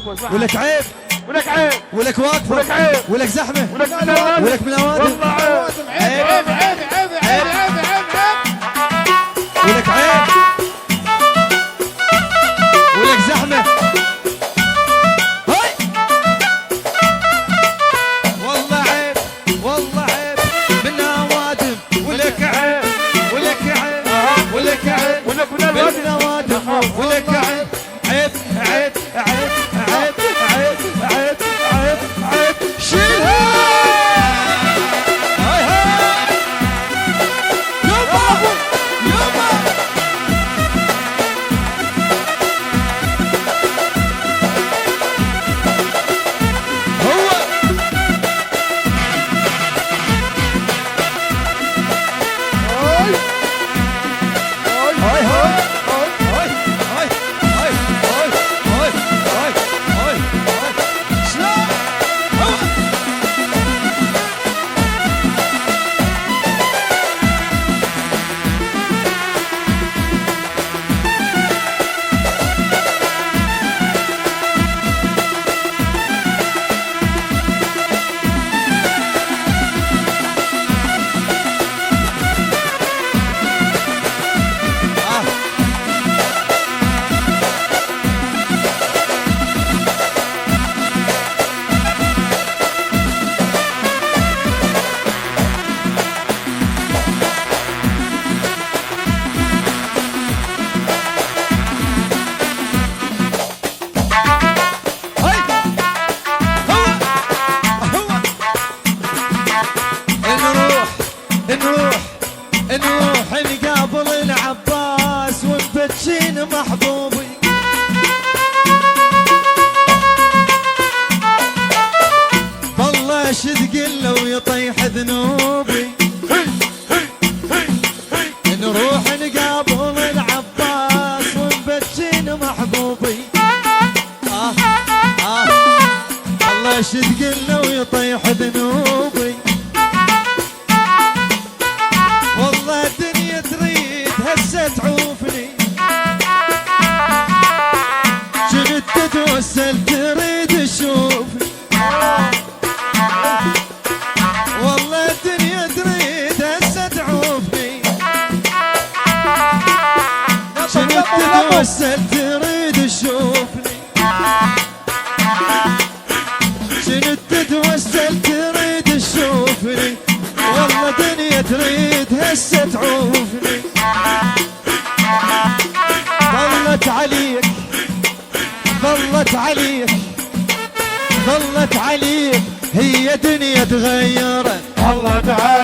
ولك عيب ولك عيب ولك واقفة ولك عيب ولك زحمة ولك من ولك من أوادم والله عيب عيب عيب عيب عيب عيب عيب ولك عيب ولك زحمة هاي والله عيب والله عيب من أوادم ولك عيب ولك عيب ولك عيب ولك من من الوادم أوادم ولك عيب عيب عيب عيب عيب عيب عيب عيب عيب شيلها هاي هاي يابا يابا هو هاي هاي هاي هاي هاي هاي هاي هاي هاي شلون هو هاي هو نروح نروح نروح نقابل العباس ونبتشين محبوبي والله شتقله ويطيح ذنوبي نروح نقابل العباس ونبتشين محبوبي الله شتقله ويطيح ذنوبي والله الدنيا تريد هسه تعوفني شنت تتوسل تريد تشوفني والله الدنيا تريد هسه تعوفني شنت تتوسل تريد تشوفني شنت تتوسل تريد تشوفني والله دنيا تريد هسه تعوفني ظلت عليك ظلت عليك ظلت عليك هي دنيا تغيرت الله تعالى